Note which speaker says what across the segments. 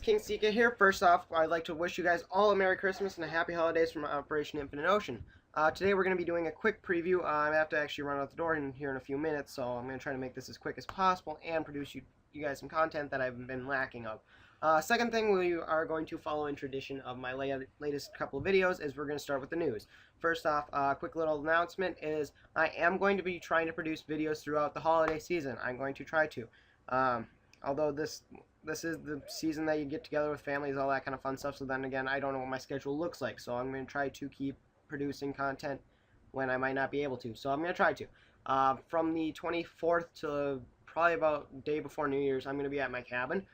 Speaker 1: King Sika here. First off, I'd like to wish you guys all a Merry Christmas and a Happy Holidays from Operation Infinite Ocean. Today we're going to be doing a quick preview. I have to actually run out the door here in a few minutes, so I'm going to try to make this as quick as possible and produce you guys some content that I've been lacking of. Second thing we are going to follow in tradition of my latest couple of videos is we're going to start with the news. First off, quick little announcement is I am going to be trying to produce videos throughout the holiday season. I'm going to try to. Although this is the season that you get together with families, all that kind of fun stuff, so then again, I don't know what my schedule looks like, so I'm going to try to keep producing content when I might not be able to, so I'm going to try to. From the 24th to probably about day before New Year's, I'm going to be at my cabin,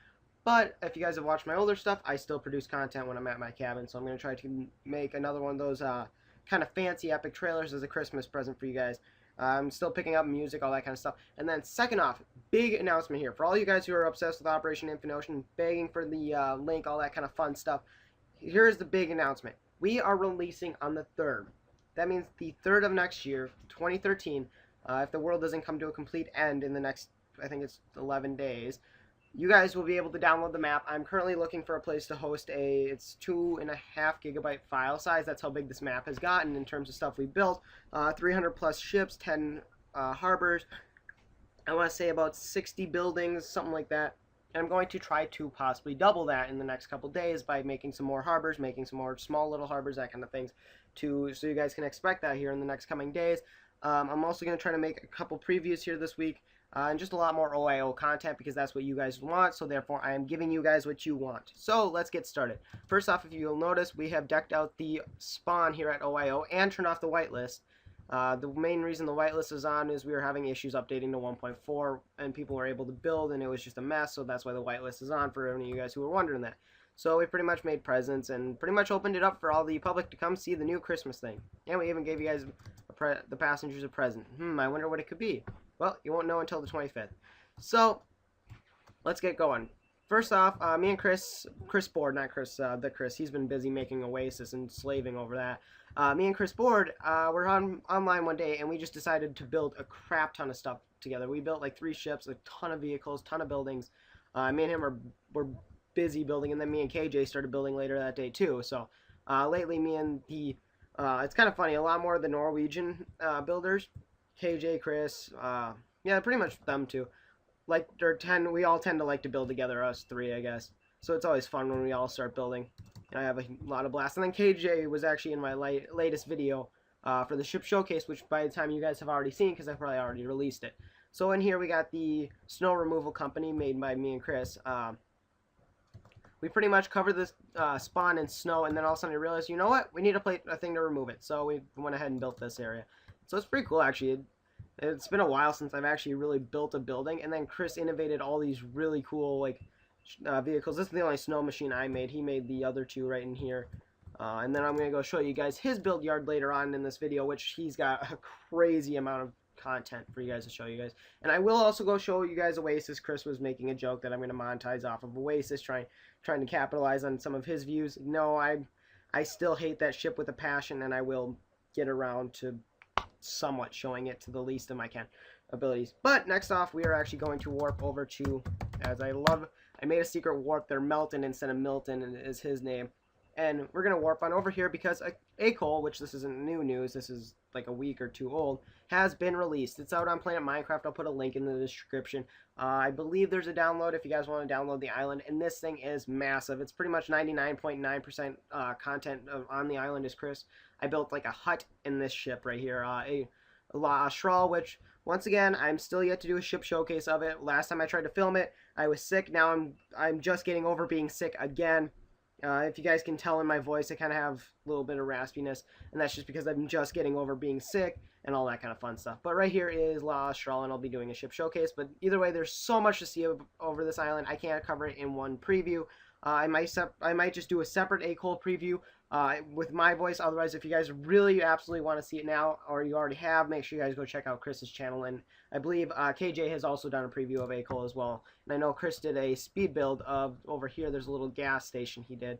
Speaker 1: but if you guys have watched my older stuff, I still produce content when I'm at my cabin, so I'm going to try to make another one of those kind of fancy epic trailers as a Christmas present for you guys. I'm still picking up music, all that kind of stuff. And then second off, big announcement here. For all you guys who are obsessed with Operation Infinite Ocean, begging for the link, all that kind of fun stuff, here's the big announcement. We are releasing on the 3rd. That means the 3rd of next year, 2013, if the world doesn't come to a complete end in the next, I think it's 11 days, you guys will be able to download the map. I'm currently looking for a place to host it's 2.5 gigabyte file size. That's how big this map has gotten in terms of stuff we built. 300 plus ships, 10 harbors. I want to say about 60 buildings, something like that. And I'm going to try to possibly double that in the next couple days by making some more harbors, making some more small little harbors, that kind of things, so you guys can expect that here in the next coming days. I'm also going to try to make a couple previews here this week. And just a lot more OIO content because that's what you guys want, so therefore I am giving you guys what you want. So let's get started. First off, if you'll notice, we have decked out the spawn here at OIO and turned off the whitelist. The main reason the whitelist is on is we were having issues updating to 1.4 and people were able to build and it was just a mess, so that's why the whitelist is on for any of you guys who were wondering that. So we pretty much made presents and pretty much opened it up for all the public to come see the new Christmas thing. And we even gave you guys the passengers a present. I wonder what it could be. Well, you won't know until the 25th. So, let's get going. First off, me and Chris Board, not Chris, the Chris, he's been busy making Oasis and slaving over that. Me and Chris Board, we're online one day and we just decided to build a crap ton of stuff together. We built like 3 ships, a ton of vehicles, ton of buildings. Me and him were busy building, and then me and KJ started building later that day too. So, lately me and it's kind of funny, a lot more of the Norwegian builders, KJ, Chris, yeah, pretty much them two. We all tend to like to build together, us 3, I guess. So it's always fun when we all start building. And I have a lot of blast. And then KJ was actually in my latest video for the ship showcase, which by the time you guys have already seen, because I probably already released it. So in here we got the snow removal company made by me and Chris. We pretty much covered this spawn in snow, and then all of a sudden I realized, you know what? We need a thing to remove it. So we went ahead and built this area. So it's pretty cool, actually. It's been a while since I've actually really built a building, and then Chris innovated all these really cool vehicles. This is the only snow machine I made. He made the other 2 right in here. And then I'm going to go show you guys his build yard later on in this video, which he's got a crazy amount of content for you guys to show you guys. And I will also go show you guys Oasis. Chris was making a joke that I'm going to monetize off of Oasis, trying to capitalize on some of his views. No, I still hate that ship with a passion, and I will get around to somewhat showing it to the least of my abilities. But next off, we are actually going to warp over to, I made a secret warp there. Melton instead of Milton is his name, and we're gonna warp on over here because ACOL, which this isn't new news, this is like a week or 2 old, has been released. It's out on Planet Minecraft. I'll put a link in the description. I believe there's a download if you guys want to download the island, and this thing is massive. It's pretty much 99.9% content on the island is Chris. I built like a hut in this ship right here, a Strahl, which once again I'm still yet to do a ship showcase of it. Last time I tried to film it, I was sick. Now I'm just getting over being sick again. If you guys can tell in my voice, I kind of have a little bit of raspiness, and that's just because I'm just getting over being sick and all that kind of fun stuff. But right here is La Strahl, and I'll be doing a ship showcase. But either way, there's so much to see over this island. I can't cover it in one preview. I might just do a separate ACOL preview with my voice. Otherwise, if you guys really absolutely want to see it now, or you already have, make sure you guys go check out Chris's channel. And I believe KJ has also done a preview of ACOL as well. And I know Chris did a speed build of over here. There's a little gas station he did.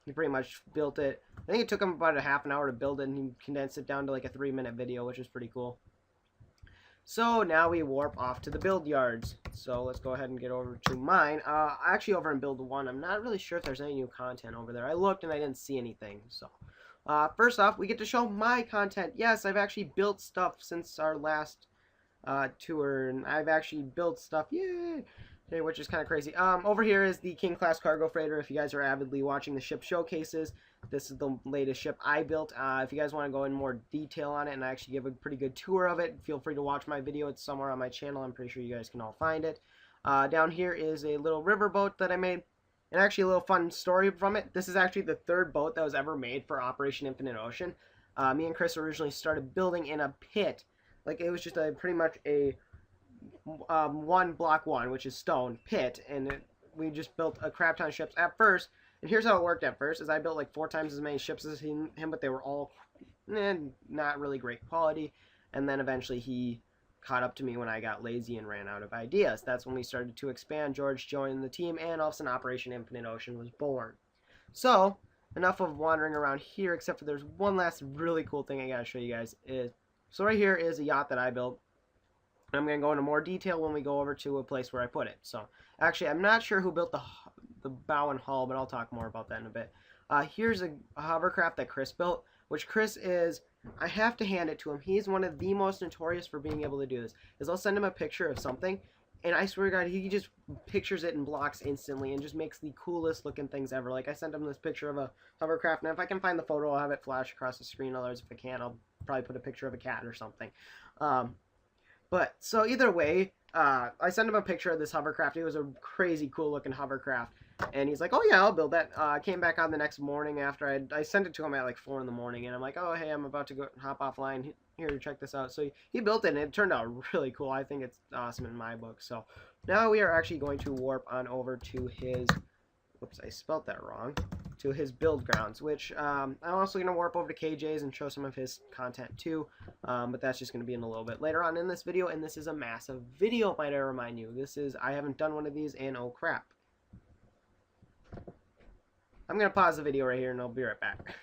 Speaker 1: He pretty much built it. I think it took him about a half an hour to build it, and he condensed it down to like a 3-minute video, which is pretty cool. So now we warp off to the build yards. So let's go ahead and get over to mine. Actually over in build 1, I'm not really sure if there's any new content over there. I looked and I didn't see anything. So first off, we get to show my content. Yes, I've actually built stuff since our last tour, and I've actually built stuff. Yay! Okay, which is kind of crazy. Over here is the King Class Cargo Freighter. If you guys are avidly watching the ship showcases, this is the latest ship I built. If you guys want to go in more detail on it and actually give a pretty good tour of it, feel free to watch my video. It's somewhere on my channel. I'm pretty sure you guys can all find it. Down here is a little river boat that I made, and actually a little fun story from it. This is actually the 3rd boat that was ever made for Operation Infinite Ocean. Me and Chris originally started building in a pit. Like, it was just pretty much a block 1, which is stone pit, and we just built a crap ton of ships at first. And here's how it worked at first: is I built like 4 times as many ships as him, but they were all not really great quality. And then eventually he caught up to me when I got lazy and ran out of ideas. That's when we started to expand. George joined the team, and all of a sudden Operation Infinite Ocean was born. So enough of wandering around here, except for there's one last really cool thing I gotta show you guys. So right here is a yacht that I built. I'm going to go into more detail when we go over to a place where I put it. So, actually, I'm not sure who built the bow and hull, but I'll talk more about that in a bit. Here's a hovercraft that Chris built, which Chris is, I have to hand it to him. He's one of the most notorious for being able to do this. I'll send him a picture of something, and I swear to God, he just pictures it in blocks instantly and just makes the coolest looking things ever. Like, I sent him this picture of a hovercraft, and if I can find the photo, I'll have it flash across the screen. Otherwise, if I can't, I'll probably put a picture of a cat or something. But, so either way, I sent him a picture of this hovercraft. It was a crazy cool looking hovercraft. And he's like, oh yeah, I'll build that. I came back on the next morning after I sent it to him at like 4 in the morning. And I'm like, oh, hey, I'm about to go hop offline. Here, check this out. So he built it, and it turned out really cool. I think it's awesome in my book. So now we are actually going to warp on over to his, whoops, I spelled that wrong, to his build grounds, which I'm also going to warp over to KJ's and show some of his content too, but that's just going to be in a little bit later on in this video, and this is a massive video, might I remind you. I haven't done one of these in, oh crap. I'm going to pause the video right here and I'll be right back.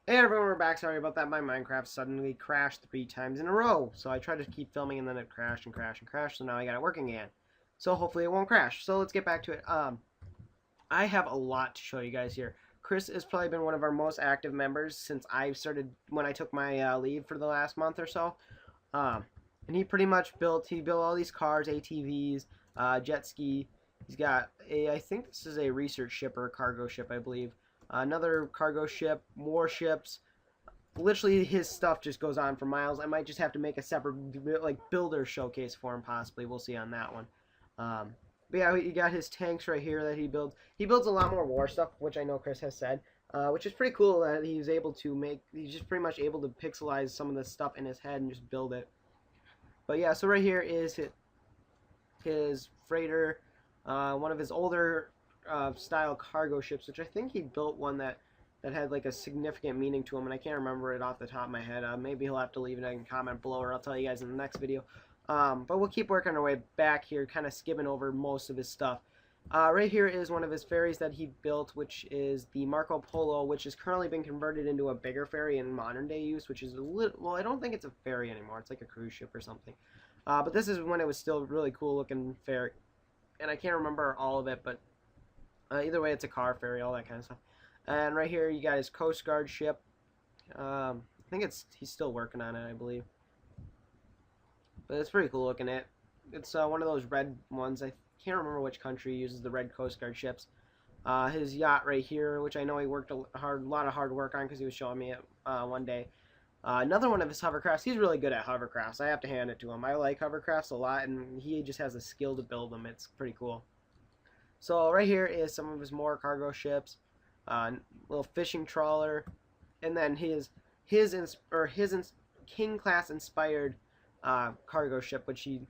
Speaker 1: Hey everyone, we're back. Sorry about that. My Minecraft suddenly crashed 3 times in a row, so I tried to keep filming and then it crashed and crashed and crashed, so now I got it working again. So hopefully it won't crash. So let's get back to it. I have a lot to show you guys here. Chris has probably been one of our most active members since I started, when I took my leave for the last month or so. And he pretty much built all these cars, ATVs, jet ski. He's got I think this is a research ship or a cargo ship, I believe. Another cargo ship, warships. Literally his stuff just goes on for miles. I might just have to make a separate like builder showcase for him possibly. We'll see on that one. But yeah, you got his tanks right here that he builds. He builds a lot more war stuff, which I know Chris has said, which is pretty cool that he's able to make. He's just pretty much able to pixelize some of the stuff in his head and just build it. But yeah, so right here is his freighter, one of his older style cargo ships, which I think he built one that had like a significant meaning to him, and I can't remember it off the top of my head. Maybe he'll have to leave it in a comment below, or I'll tell you guys in the next video. But we'll keep working our way back here, kind of skimming over most of his stuff. Right here is one of his ferries that he built, which is the Marco Polo, which has currently been converted into a bigger ferry in modern day use, which is a little, well, I don't think it's a ferry anymore. It's like a cruise ship or something. But this is when it was still really cool looking ferry, and I can't remember all of it, but either way, it's a car ferry, all that kind of stuff. And right here, you got his Coast Guard ship. I think he's still working on it, I believe. But it's pretty cool looking. It's one of those red ones. I can't remember which country uses the red Coast Guard ships. His yacht right here, which I know he worked a lot of hard work on because he was showing me it one day. Another one of his hovercrafts. He's really good at hovercrafts. I have to hand it to him. I like hovercrafts a lot, and he just has the skill to build them. It's pretty cool. So right here is some of his more cargo ships, little fishing trawler, and then his King class inspired cargo ship, which he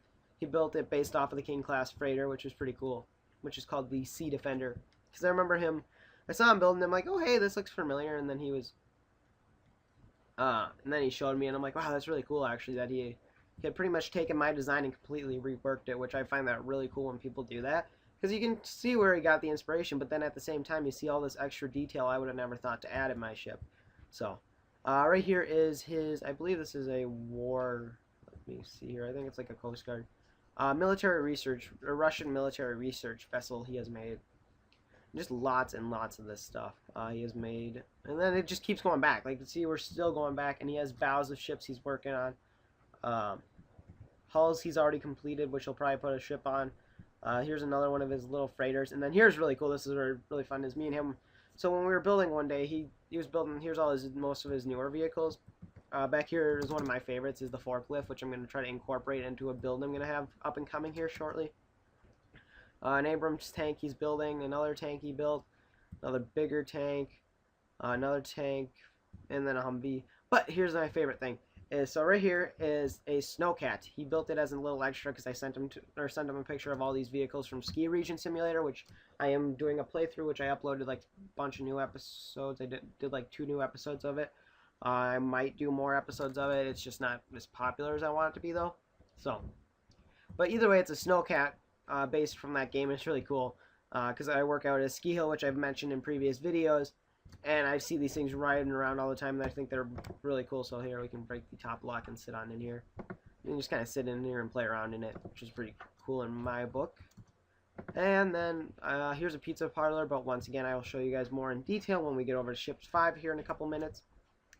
Speaker 1: built it based off of the King class freighter, which was pretty cool, which is called the Sea Defender. Because I remember I saw him building them, like, oh hey, this looks familiar, and then he showed me, and I'm like, wow, that's really cool actually, that he had pretty much taken my design and completely reworked it, which I find that really cool when people do that. Because you can see where he got the inspiration, but then at the same time you see all this extra detail I would have never thought to add in my ship. So, right here is his, I believe this is a war, Let me see here. I think it's like a Coast Guard. Military research, a Russian military research vessel he has made. Just lots and lots of this stuff he has made. And then it just keeps going back. Like, you see, we're still going back, and he has bows of ships he's working on. Hulls he's already completed, which he'll probably put a ship on. Here's another one of his little freighters. And then here's really cool. This is really fun, is me and him. So when we were building one day, he was building, here's most of his newer vehicles. Back here is one of my favorites, is the forklift, which I'm going to try to incorporate into a build I'm going to have up and coming here shortly. An Abrams tank he's building, another tank he built, another bigger tank, another tank, and then a Humvee. But here's my favorite thing. So right here is a snowcat. He built it as a little extra because I sent him a picture of all these vehicles from Ski Region Simulator, which I am doing a playthrough, which I uploaded like a bunch of new episodes. I did like 2 new episodes of it. I might do more episodes of it. It's just not as popular as I want it to be, though. So, but either way, it's a snowcat based from that game. It's really cool because I work out at a ski hill, which I've mentioned in previous videos, and I see these things riding around all the time, and I think they're really cool. So here we can break the top lock and sit on in here. You can just kind of sit in here and play around in it, which is pretty cool in my book. And then here's a pizza parlor, but once again, I will show you guys more in detail when we get over to Ships 5 here in a couple minutes.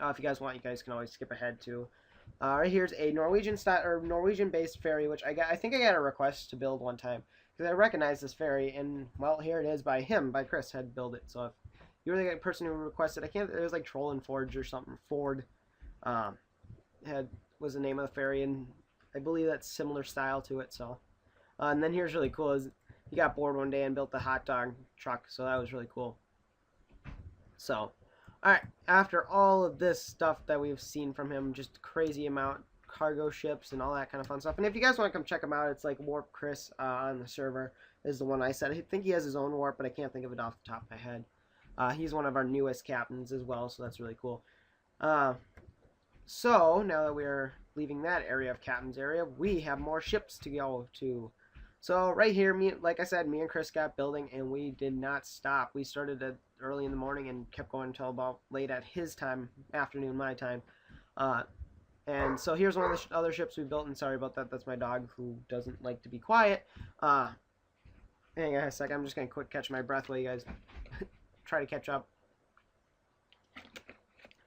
Speaker 1: If you guys want, you guys can always skip ahead to. Right here's a Norwegian-based ferry, which I think I got a request to build one time because I recognize this ferry, and well, here it is by Chris had built it. So if you're the person who requested, it was like Troll and Forge or something. Ford was the name of the ferry, and I believe that's similar style to it. So, and then here's really cool is he got bored one day and built the hot dog truck, so that was really cool. So. Alright, after all of this stuff that we've seen from him, just crazy amount, cargo ships and all that kind of fun stuff. And if you guys want to come check him out, it's like Warp Chris on the server is the one I said. I think he has his own warp, but I can't think of it off the top of my head. He's one of our newest captains as well, so that's really cool. So, now that we're leaving that area of captain's area, we have more ships to go to. So right here, like I said, me and Chris got building, and we did not stop. We started at early in the morning and kept going until about late at his time, afternoon my time. And so here's one of the other ships we built, and sorry about that. That's my dog who doesn't like to be quiet. Hang on a second. I'm just going to quick catch my breath while you guys try to catch up.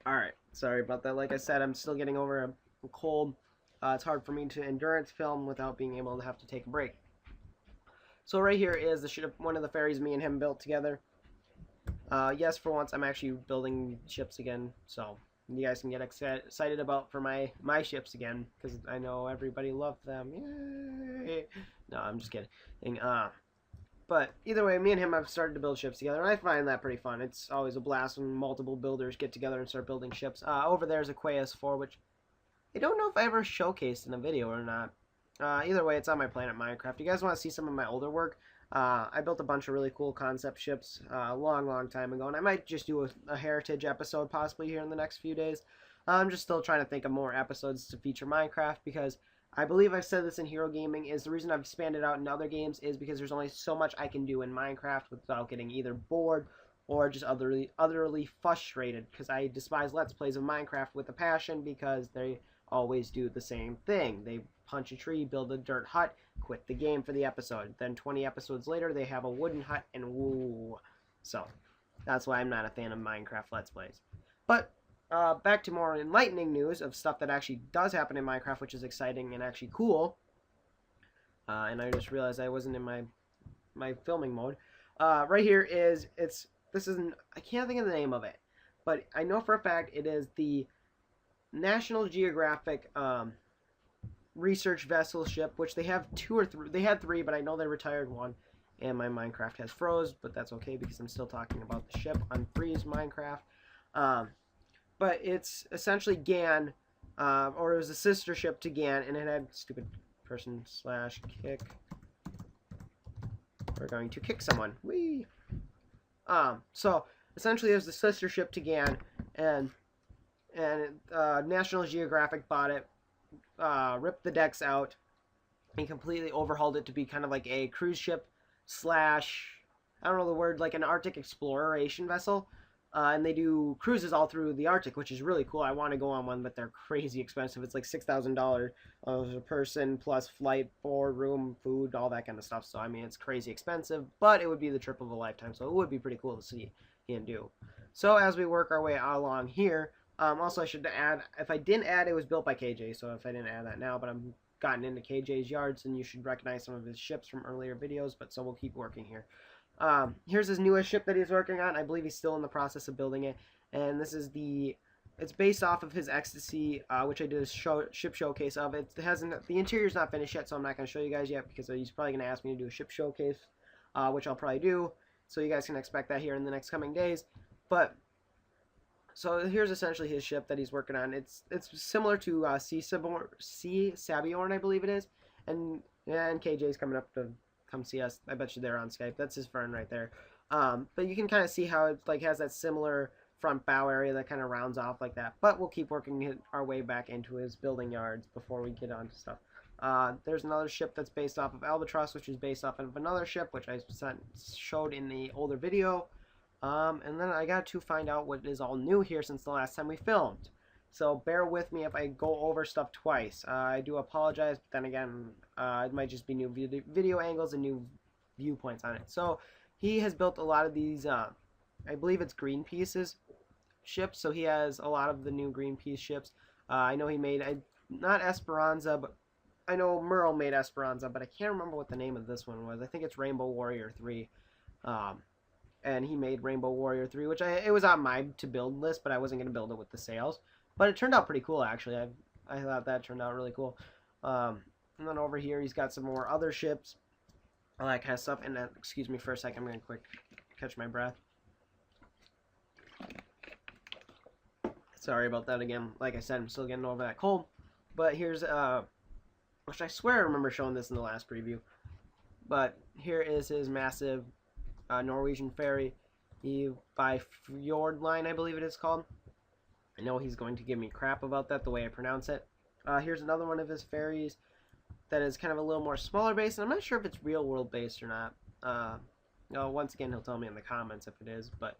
Speaker 1: Alright, sorry about that. Like I said, I'm still getting over a cold. It's hard for me to endurance film without being able to have to take a break. So right here is the ship, one of the ferries me and him built together. Yes, for once I'm actually building ships again, so you guys can get excited about for my ships again, because I know everybody loved them. Yay! No, I'm just kidding. But either way, me and him have started to build ships together, and I find that pretty fun. It's always a blast when multiple builders get together and start building ships. Over there is a QS4, which I don't know if I ever showcased in a video or not. Either way, it's on my planet Minecraft. You guys want to see some of my older work? I built a bunch of really cool concept ships a long time ago, and I might just do a heritage episode possibly here in the next few days. I'm just still trying to think of more episodes to feature Minecraft, because I believe I've said this in Hero Gaming, is the reason I've expanded out in other games is because there's only so much I can do in Minecraft without getting either bored or just utterly frustrated, because I despise Let's Plays of Minecraft with a passion, because they always do the same thing. They punch a tree, build a dirt hut, quit the game for the episode. Then 20 episodes later, they have a wooden hut, and woo. So, that's why I'm not a fan of Minecraft Let's Plays. But, back to more enlightening news of stuff that actually does happen in Minecraft, which is exciting and actually cool. And I just realized I wasn't in my filming mode. Right here is, I can't think of the name of it, but I know for a fact it is the National Geographic, research vessel ship, which they have 2 or 3. They had 3, but I know they retired 1, and my Minecraft has froze, but that's okay because I'm still talking about the ship on Freeze Minecraft. But it's essentially GAN, or it was a sister ship to GAN, and it had stupid person / kick. We're going to kick someone. Whee! So essentially it was the sister ship to GAN, and National Geographic bought it, ripped the decks out, and completely overhauled it to be kind of like a cruise ship / I don't know the word, like an Arctic exploration vessel. And they do cruises all through the Arctic, which is really cool. I want to go on one, but they're crazy expensive. It's like $6,000 a person plus flight, board, room, food, all that kind of stuff. So I mean, it's crazy expensive, but it would be the trip of a lifetime. So it would be pretty cool to see him do. So as we work our way along here, also I should add, if I didn't add, it was built by KJ. So if I didn't add that now, but I'm gotten into KJ's yards, and you should recognize some of his ships from earlier videos. But so we'll keep working here. Here's his newest ship that he's working on. I believe he's still in the process of building it. And this is it's based off of his Ecstasy, which I did a ship showcase of. It hasn't, the interior's not finished yet, so I'm not going to show you guys yet because he's probably going to ask me to do a ship showcase, which I'll probably do. So you guys can expect that here in the next coming days. But, so here's essentially his ship that he's working on. It's similar to Sea Sabiorn, I believe it is. And KJ's coming up to come see us. I bet you they're on Skype. That's his friend right there. But you can kind of see how it like has that similar front bow area that kind of rounds off like that. But we'll keep working our way back into his building yards before we get on to stuff. There's another ship that's based off of Albatross, which is based off of another ship, which I showed in the older video. And then I got to find out what is all new here since the last time we filmed. So bear with me if I go over stuff twice. I do apologize, but then again, it might just be new video angles and new viewpoints on it. So he has built a lot of these, I believe it's Greenpeace's ships. So he has a lot of the new Greenpeace ships. I know he made, not Esperanza, but I know Merle made Esperanza, but I can't remember what the name of this one was. I think it's Rainbow Warrior 3. And he made Rainbow Warrior 3, which it was on my to build list, but I wasn't going to build it with the sails. But it turned out pretty cool, actually. I thought that turned out really cool. And then over here, he's got some more other ships, all that kind of stuff. And then, excuse me for a second, I'm going to quick catch my breath. Sorry about that again. Like I said, I'm still getting over that cold. But here's, which I swear I remember showing this in the last preview. But here is his massive Norwegian ferry by Fjord Line, I believe it is called. I know he's going to give me crap about that, the way I pronounce it. Here's another one of his ferries that is kind of a little more smaller base, and I'm not sure if it's real world based or not. Once again, he'll tell me in the comments if it is. But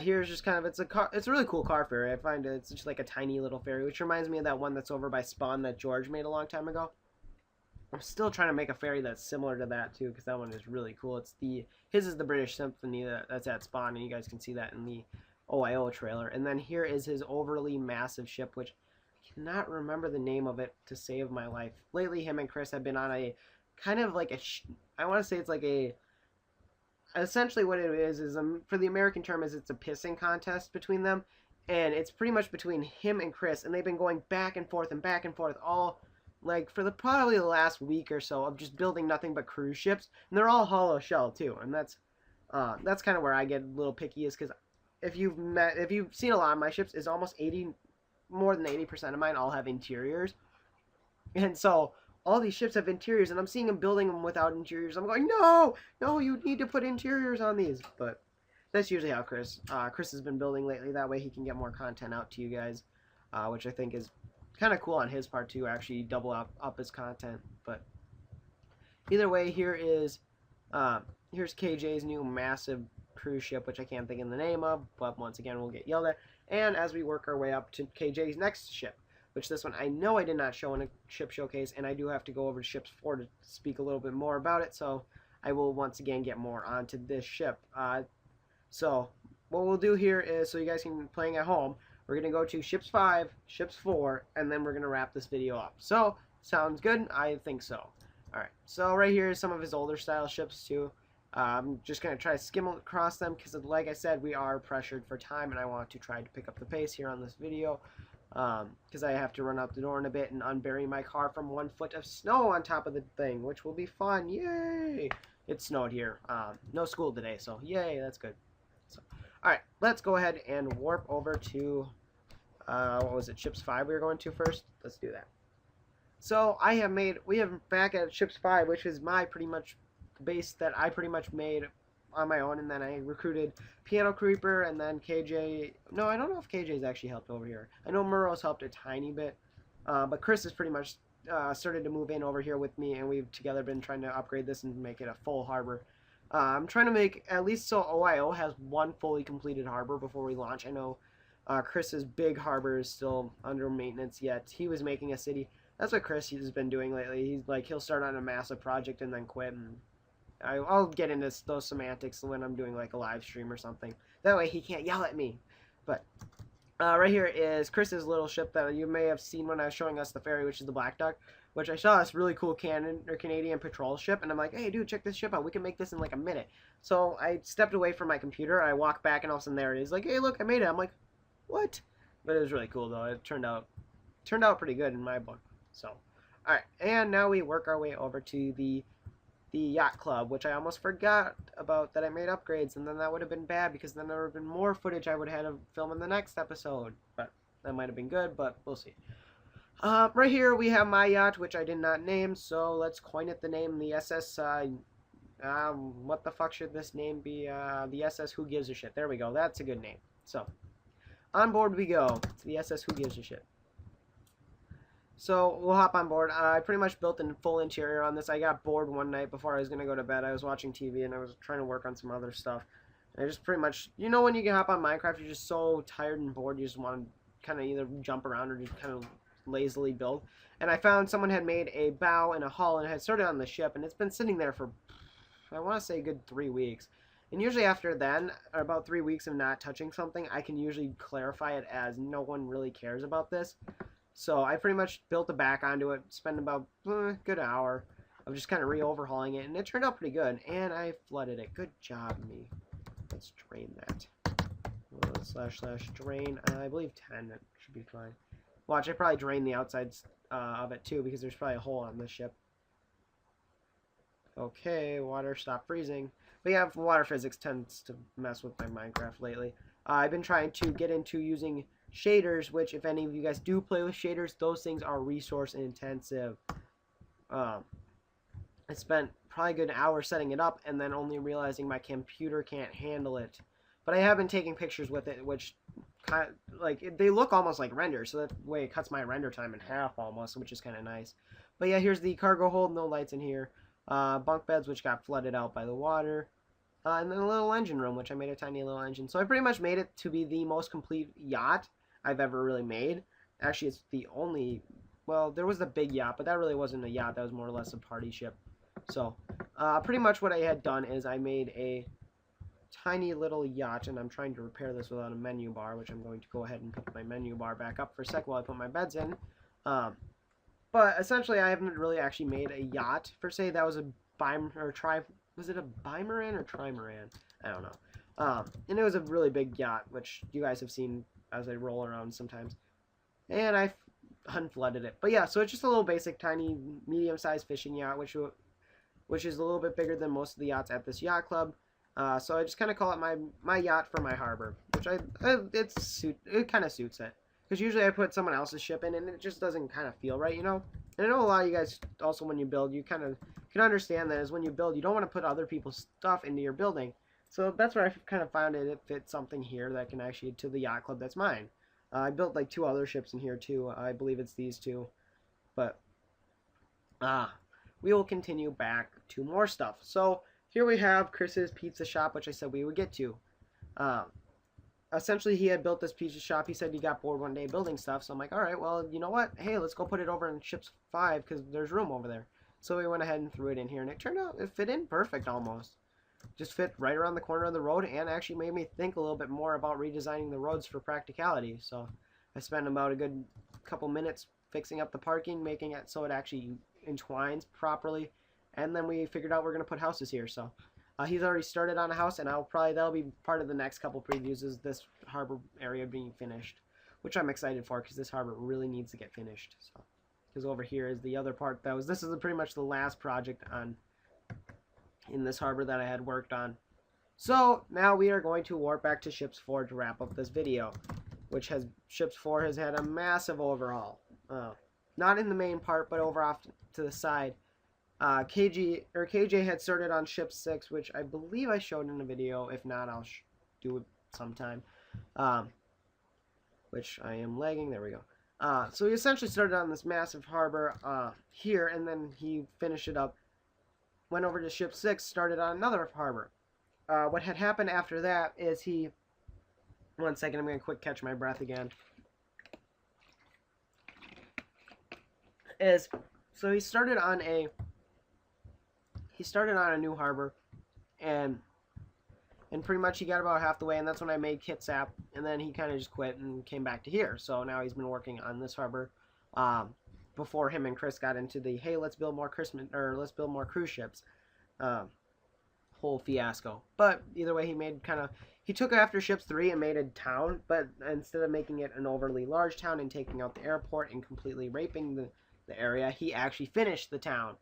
Speaker 1: here's just kind of, it's a really cool car ferry. I find it's just like a tiny little ferry, which reminds me of that one that's over by Spawn that George made a long time ago. I'm still trying to make a ferry that's similar to that too, because that one is really cool. His is the British Symphony that's at Spawn, and you guys can see that in the OIO trailer. And then here is his overly massive ship, which I cannot remember the name of it to save my life. Lately, him and Chris have been on a kind of like I want to say it's like essentially what it is for the American term is it's a pissing contest between them, and it's pretty much between him and Chris, and they've been going back and forth all like for probably the last week or so of just building nothing but cruise ships, and they're all hollow shell too, and that's kind of where I get a little picky, is because if you've seen a lot of my ships, is almost more than 80% of mine all have interiors, and so all these ships have interiors, and I'm seeing them building them without interiors. I'm going, no, you need to put interiors on these. But that's usually how Chris has been building lately. That way he can get more content out to you guys, which I think is kind of cool on his part too, actually double up his content. But either way, here's KJ's new massive cruise ship, which I can't think of the name of, but once again we'll get yelled at. And as we work our way up to KJ's next ship, which this one I know I did not show in a ship showcase, and I do have to go over to Ships 4 to speak a little bit more about it, so I will once again get more onto this ship. So what we'll do here is, so you guys can be playing at home, we're going to go to Ships 5, Ships 4, and then we're going to wrap this video up. So, sounds good? I think so. Alright, so right here is some of his older style ships too. I'm just going to try to skim across them because, like I said, we are pressured for time, and I want to try to pick up the pace here on this video. Because I have to run out the door in a bit and unbury my car from 1 foot of snow on top of the thing, which will be fun. Yay! It snowed here. No school today, so yay, that's good. So, alright, let's go ahead and warp over to, what was it, Ships 5 we were going to first? Let's do that. So, we have back at Ships 5, which is my pretty much base that I pretty much made on my own, and then I recruited Piano Creeper, and then KJ. No, I don't know if KJ's actually helped over here. I know Murrow's helped a tiny bit, but Chris has pretty much started to move in over here with me, and we've together been trying to upgrade this and make it a full harbor. I'm trying to make at least so OIO has one fully completed harbor before we launch. I know Chris's big harbor is still under maintenance yet. He was making a city. That's what Chris has been doing lately. He's like, he'll start on a massive project and then quit. And I'll get into those semantics when I'm doing like a live stream or something. That way he can't yell at me. But right here is Chris's little ship that you may have seen when I was showing us the Ferry, which is the Black Duck, which I saw this really cool Canadian patrol ship, and I'm like, hey, dude, check this ship out. We can make this in like a minute. So I stepped away from my computer. I walked back, and all of a sudden there it is. Like, hey, look, I made it. I'm like, what? But it was really cool, though. It turned out pretty good in my book. So, all right, and now we work our way over to the Yacht Club, which I almost forgot about that I made upgrades, and then that would have been bad because then there would have been more footage I would have had to film in the next episode. But that might have been good, but we'll see. Right here we have my yacht, which I did not name, so let's coin it the name, the SS, what the fuck should this name be? The SS Who Gives a Shit. There we go, that's a good name. So, on board we go, to the SS Who Gives a Shit. So, we'll hop on board. I pretty much built a full interior on this. I got bored one night before I was going to go to bed. I was watching TV and I was trying to work on some other stuff. And I just pretty much, you know when you can hop on Minecraft, you're just so tired and bored, you just want to kind of either jump around or just kind of lazily build. And I found someone had made a bow and a hull and had started on the ship, and it's been sitting there for, I want to say, a good 3 weeks. And usually after then, or about 3 weeks of not touching something, I can usually clarify it as no one really cares about this. So I pretty much built a back onto it, spent about a good hour of just kind of re-overhauling it, and it turned out pretty good. And I flooded it. Good job, me. Let's drain that. / drain. I believe 10. That should be fine. Watch, I probably drain the outsides of it too because there's probably a hole on this ship. Okay, water, stop freezing. But yeah, water physics tends to mess with my Minecraft lately. I've been trying to get into using shaders, which if any of you guys do play with shaders, those things are resource intensive. I spent probably a good hour setting it up and then only realizing my computer can't handle it. But I have been taking pictures with it, which kind of, like, they look almost like render, so that way it cuts my render time in half almost, which is kind of nice. But yeah, here's the cargo hold, no lights in here. Bunk beds, which got flooded out by the water. And then a little engine room, which I made a tiny little engine. So I pretty much made it to be the most complete yacht I've ever really made. Actually, it's the only, well, there was the big yacht, but that really wasn't a yacht. That was more or less a party ship. So pretty much what I had done is I made a tiny little yacht, and I'm trying to repair this without a menu bar, which I'm going to go ahead and put my menu bar back up for a sec while I put my beds in. But essentially, I haven't really actually made a yacht per se. That was a was it a bimaran or trimaran? I don't know. And it was a really big yacht, which you guys have seen as I roll around sometimes. And I unflooded it. But yeah, so it's just a little basic, tiny, medium-sized fishing yacht, which is a little bit bigger than most of the yachts at this yacht club. So I just kind of call it my yacht for my harbor, which it kind of suits it. Because usually I put someone else's ship in, and it just doesn't kind of feel right, you know? And I know a lot of you guys, also when you build, you kind of can understand that as when you build, you don't want to put other people's stuff into your building. So that's where I kind of found it fits something here that can actually to the yacht club that's mine. I built like 2 other ships in here too. I believe it's these 2. But we will continue back to more stuff. So here we have Chris's pizza shop, which I said we would get to. Essentially, he had built this pizza shop. He said he got bored one day building stuff. So I'm like, all right, well, you know what? Hey, let's go put it over in ships 5 because there's room over there. So we went ahead and threw it in here, and it turned out it fit in perfect almost. Just fit right around the corner of the road, and actually made me think a little bit more about redesigning the roads for practicality. So I spent about a good couple minutes fixing up the parking, making it so it actually entwines properly, and then we figured out we're going to put houses here. So he's already started on a house, and that'll be part of the next couple previews, is this harbor area being finished, which I'm excited for because this harbor really needs to get finished. So because over here is the other part this is pretty much the last project in this harbor that I had worked on. So now we are going to warp back to Ships 4 to wrap up this video, which Ships 4 has had a massive overhaul. Not in the main part, but over off to the side. KJ had started on Ship 6, which I believe I showed in a video. If not, I'll do it sometime. Which I am lagging. There we go. So he essentially started on this massive harbor here, and then he finished it up went over to ship 6, started on another harbor. What had happened after that is he... One second, I'm going to quick catch my breath again. So he started on a new harbor, and pretty much he got about half the way, and that's when I made Kitsap, and then he kind of just quit and came back to here. So now he's been working on this harbor before him and Chris got into the, hey, let's build more let's build more cruise ships whole fiasco. But either way, he took after ships 3 and made a town, but instead of making it an overly large town and taking out the airport and completely raping the area, he actually finished the town.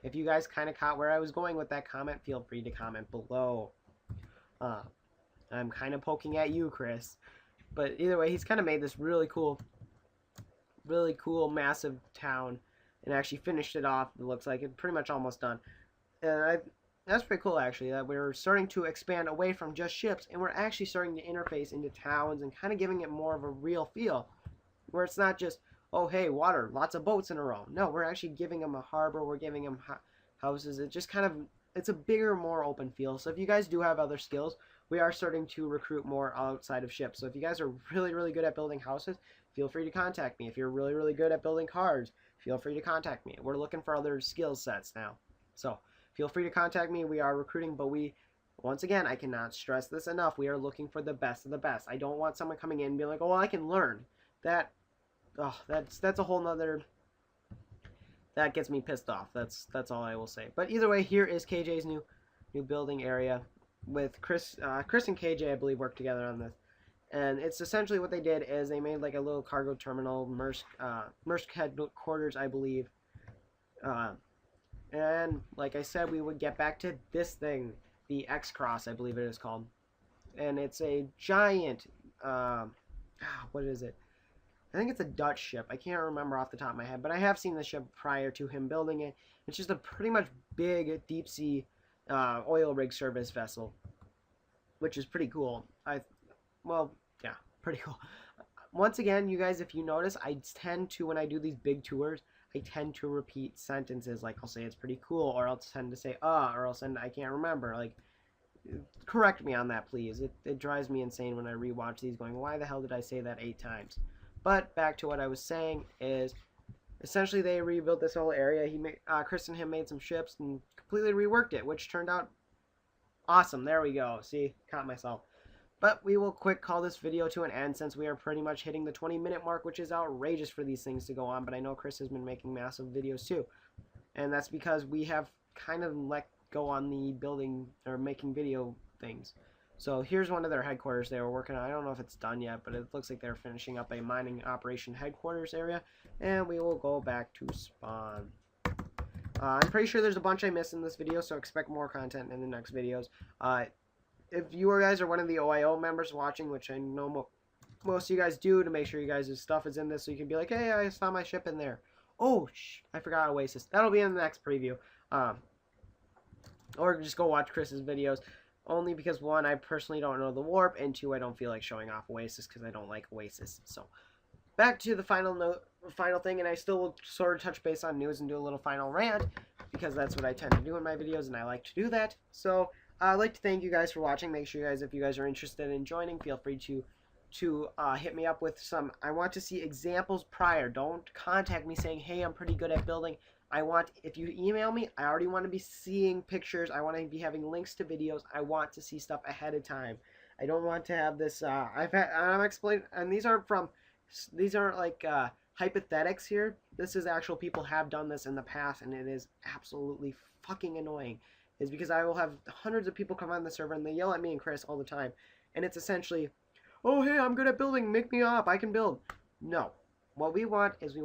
Speaker 1: If you guys kind of caught where I was going with that comment, feel free to comment below. I'm kind of poking at you, Chris. But either way, he's kind of made this really cool, massive town and actually finished it off. It looks like it's pretty much almost done. And that's pretty cool, actually, that we're starting to expand away from just ships, and we're actually starting to interface into towns and kind of giving it more of a real feel, where it's not just, oh, hey, water, lots of boats in a row. No, we're actually giving them a harbor. We're giving them houses. It just kind of, it's a bigger, more open feel. So if you guys do have other skills, we are starting to recruit more outside of ships. So if you guys are really, really good at building houses, feel free to contact me. If you're really, really good at building cars, feel free to contact me. We're looking for other skill sets now. So feel free to contact me. We are recruiting, but once again, I cannot stress this enough. We are looking for the best of the best. I don't want someone coming in and being like, oh, well, I can learn. That's a whole nother, that gets me pissed off. That's all I will say. But either way, here is KJ's new building area with Chris and KJ, I believe, worked together on this. And it's essentially what they did is they made like a little cargo terminal, Maersk headquarters, I believe. And like I said, we would get back to this thing, the X-Cross, I believe it is called. And it's a giant, what is it? I think it's a Dutch ship. I can't remember off the top of my head, but I have seen the ship prior to him building it. It's just a pretty much big deep sea oil rig service vessel, which is pretty cool. Well, yeah, pretty cool. Once again, you guys, if you notice, I tend to, when I do these big tours, I tend to repeat sentences. Like, I'll say it's pretty cool, or I'll tend to say, or I'll send, I can't remember. Like, correct me on that, please. It drives me insane when I rewatch these going, why the hell did I say that 8 times? But back to what I was saying is, essentially they rebuilt this whole area. Chris and him made some ships and completely reworked it, which turned out awesome. There we go. See, caught myself. But we will quick call this video to an end since we are pretty much hitting the 20-minute mark, which is outrageous for these things to go on. But I know Chris has been making massive videos too. And that's because we have kind of let go on the building or making video things. So here's one of their headquarters they were working on. I don't know if it's done yet, but it looks like they're finishing up a mining operation headquarters area. And we will go back to spawn. I'm pretty sure there's a bunch I missed in this video, so expect more content in the next videos. If you guys are one of the OIO members watching, which I know most of you guys do, to make sure you guys' stuff is in this, so you can be like, hey, I saw my ship in there. Oh, I forgot Oasis. That'll be in the next preview. Or just go watch Chris's videos. Only because, 1, I personally don't know the warp, and 2, I don't feel like showing off Oasis because I don't like Oasis. So, back to the final thing, and I still will sort of touch base on news and do a little final rant, because that's what I tend to do in my videos, and I like to do that. So, I'd like to thank you guys for watching. Make sure you guys, if you guys are interested in joining, feel free to hit me up with some. I want to see examples prior. Don't contact me saying, hey, I'm pretty good at building. If you email me, I already want to be seeing pictures. I want to be having links to videos. I want to see stuff ahead of time. I don't want to have this, I'm explaining, and these aren't like hypothetics here. This is actual people have done this in the past, and it is absolutely fucking annoying. Is because I will have hundreds of people come on the server, and they yell at me and Chris all the time. And it's essentially, oh, hey, I'm good at building. Make me up. I can build. No. What we want is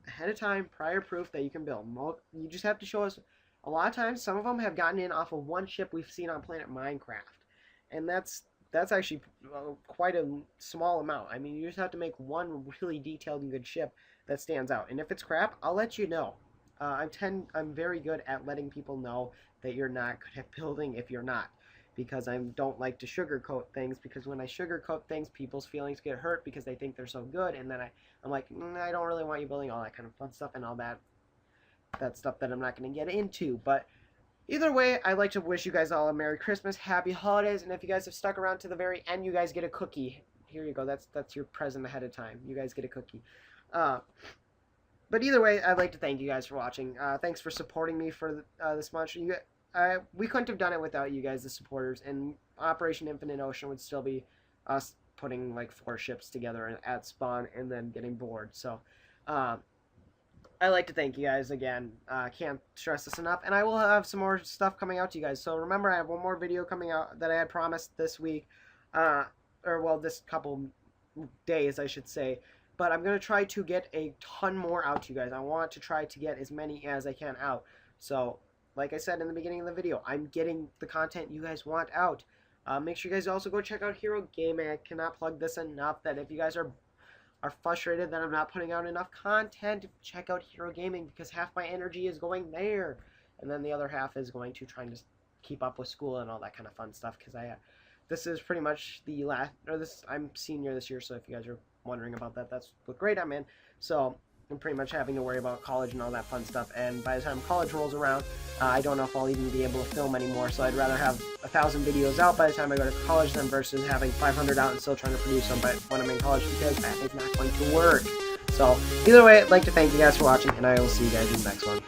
Speaker 1: ahead of time, prior proof that you can build. You just have to show us. A lot of times, some of them have gotten in off of one ship we've seen on Planet Minecraft. And that's actually quite a small amount. I mean, you just have to make one really detailed and good ship that stands out. And if it's crap, I'll let you know. I'm very good at letting people know that you're not good at building if you're not. Because I don't like to sugarcoat things, because when I sugarcoat things, people's feelings get hurt because they think they're so good, and then I'm like, I don't really want you building all that kind of fun stuff and all that stuff that I'm not going to get into. But Either way, I'd like to wish you guys all a Merry Christmas, Happy Holidays, and if you guys have stuck around to the very end, you guys get a cookie. Here you go. That's your present ahead of time. You guys get a cookie. But either way, I'd like to thank you guys for watching. Thanks for supporting me for this much. We couldn't have done it without you guys, the supporters, and Operation Infinite Ocean would still be us putting like 4 ships together at spawn and then getting bored. So I'd like to thank you guys again. Can't stress this enough, and I will have some more stuff coming out to you guys. So remember, I have one more video coming out that I had promised this week, or well, this couple days, I should say. But I'm going to try to get a ton more out to you guys. I want to try to get as many as I can out. So, like I said in the beginning of the video, I'm getting the content you guys want out. Make sure you guys also go check out Hero Gaming. I cannot plug this enough that if you guys are frustrated that I'm not putting out enough content, check out Hero Gaming, because half my energy is going there. And then the other half is going to trying to keep up with school and all that kind of fun stuff, because this is pretty much the last, I'm senior this year, so if you guys are wondering about that, that's what grade I'm in. So I'm pretty much having to worry about college and all that fun stuff, and by the time college rolls around, I don't know if I'll even be able to film anymore. So I'd rather have 1,000 videos out by the time I go to college than versus having 500 out and still trying to produce them when I'm in college, because that is not going to work. So either way, I'd like to thank you guys for watching, and I will see you guys in the next one.